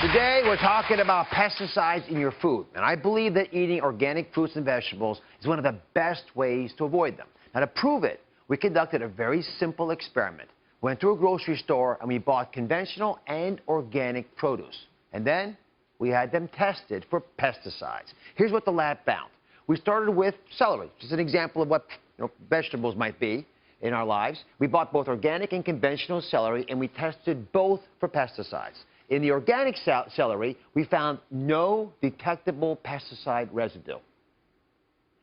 Today, we're talking about pesticides in your food, and I believe that eating organic fruits and vegetables is one of the best ways to avoid them. Now, to prove it, we conducted a very simple experiment. We went to a grocery store, and we bought conventional and organic produce. And then, we had them tested for pesticides. Here's what the lab found. We started with celery, just an example of what vegetables might be in our lives. We bought both organic and conventional celery, and we tested both for pesticides. In the organic celery, we found no detectable pesticide residue.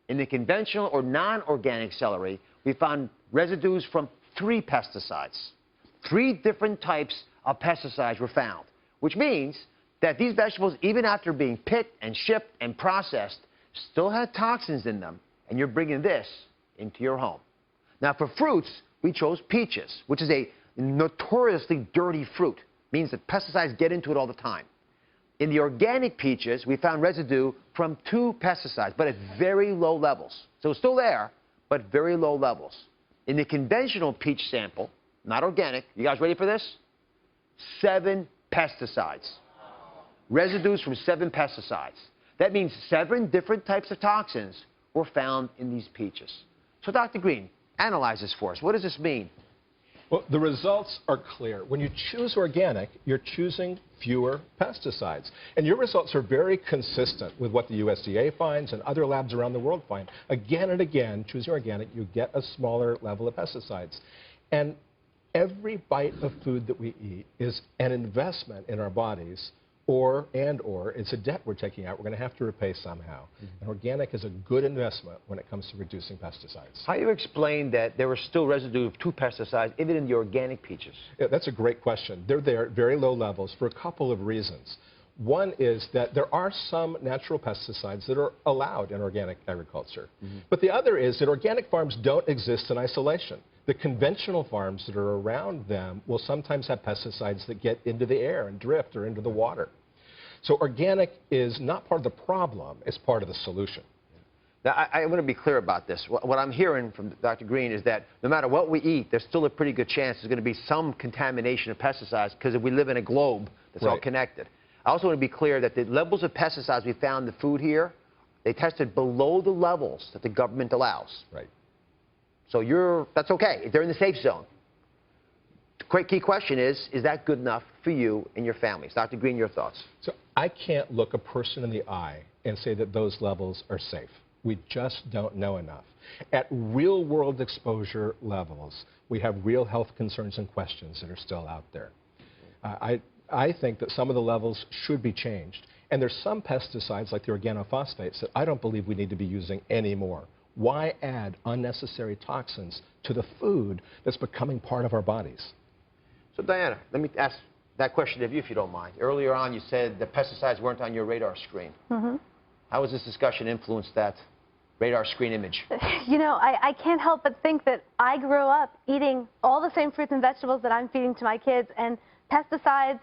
In the conventional or non-organic celery, we found residues from 3 pesticides. 3 different types of pesticides were found, which means that these vegetables, even after being picked and shipped and processed, still had toxins in them, and you're bringing this into your home. Now, for fruits, we chose peaches, which is a notoriously dirty fruit. Means that pesticides get into it all the time. In the organic peaches, we found residue from 2 pesticides, but at very low levels. So it's still there, but very low levels. In the conventional peach sample, not organic, you guys ready for this? 7 pesticides. Residues from 7 pesticides. That means 7 different types of toxins were found in these peaches. So Dr. Green, analyze this for us. What does this mean? Well, the results are clear. When you choose organic, you're choosing fewer pesticides. And your results are very consistent with what the USDA finds and other labs around the world find. Again and again, choosing organic, you get a smaller level of pesticides. And every bite of food that we eat is an investment in our bodies, or it's a debt we're taking out. We're going to have to repay somehow. And organic is a good investment when it comes to reducing pesticides. How do you explain that there was still residue of 2 pesticides even in the organic peaches? Yeah, that's a great question. They're there at very low levels for a couple of reasons. One is that there are some natural pesticides that are allowed in organic agriculture. But the other is that organic farms don't exist in isolation. The conventional farms that are around them will sometimes have pesticides that get into the air and drift or into the water. So organic is not part of the problem, it's part of the solution. Now, I want to be clear about this. What I'm hearing from Dr. Green is that no matter what we eat, there's still a pretty good chance there's going to be some contamination of pesticides because if we live in a globe that's all connected. I also want to be clear that the levels of pesticides we found in the food here, they tested below the levels that the government allows. Right. So that's okay. They're in the safe zone. The key question is that good enough for you and your families? Dr. Green, your thoughts? So I can't look a person in the eye and say that those levels are safe. We just don't know enough. At real-world exposure levels, we have real health concerns and questions that are still out there. I think that some of the levels should be changed. And there's some pesticides, like the organophosphates, that I don't believe we need to be using anymore. Why add unnecessary toxins to the food that's becoming part of our bodies? So, Diana, let me ask that question of you, if you don't mind. Earlier on, you said the pesticides weren't on your radar screen. How has this discussion influenced that radar screen image? You know, I can't help but think that I grew up eating all the same fruits and vegetables that I'm feeding to my kids, and pesticides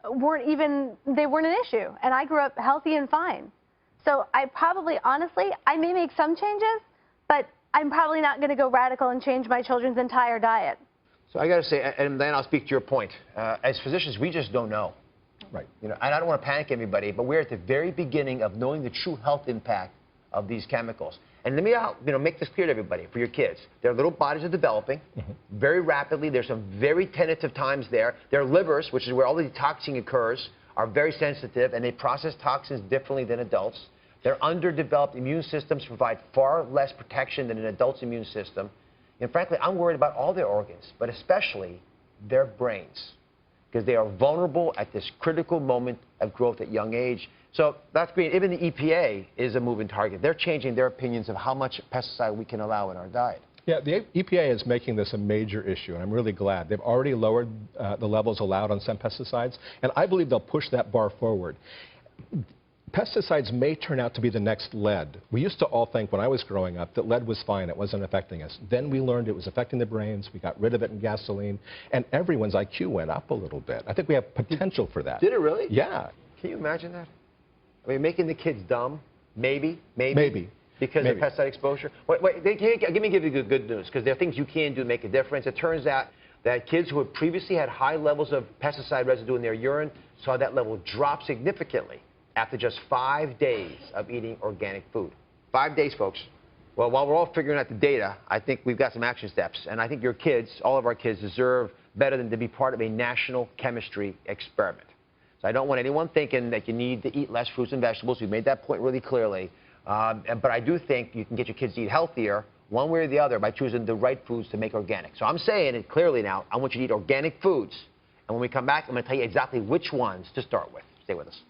weren't an issue. And I grew up healthy and fine. So honestly, I may make some changes, but I'm probably not going to go radical and change my children's entire diet. So I got to say, and then I'll speak to your point. As physicians, we just don't know. Right. And I don't want to panic everybody, but we're at the very beginning of knowing the true health impact of these chemicals. And let me make this clear to everybody, for your kids. Their little bodies are developing very rapidly. There's some very tentative times there. Their livers, which is where all the detoxing occurs, are very sensitive, and they process toxins differently than adults. Their underdeveloped immune systems provide far less protection than an adult's immune system. And frankly, I'm worried about all their organs, but especially their brains, because they are vulnerable at this critical moment of growth at young age. So, Dr. Green, even the EPA is a moving target. They're changing their opinions of how much pesticide we can allow in our diet. Yeah, the EPA is making this a major issue, and I'm really glad. They've already lowered the levels allowed on some pesticides, and I believe they'll push that bar forward. Pesticides may turn out to be the next lead. We used to all think when I was growing up that lead was fine, it wasn't affecting us. Then we learned it was affecting the brains, we got rid of it in gasoline, and everyone's IQ went up a little bit. I think we have potential for that. Did it really? Yeah. Can you imagine that? I mean, making the kids dumb, maybe. Because of pesticide exposure? Let me give you good news, because there are things you can do to make a difference. It turns out that kids who had previously had high levels of pesticide residue in their urine saw that level drop significantly after just 5 days of eating organic food. 5 days, folks. Well, while we're all figuring out the data, I think we've got some action steps. And I think your kids, all of our kids, deserve better than to be part of a national chemistry experiment. So I don't want anyone thinking that you need to eat less fruits and vegetables. We've made that point really clearly. But I do think you can get your kids to eat healthier one way or the other by choosing the right foods to make organic. So I'm saying it clearly now. I want you to eat organic foods. And when we come back, I'm going to tell you exactly which ones to start with. Stay with us.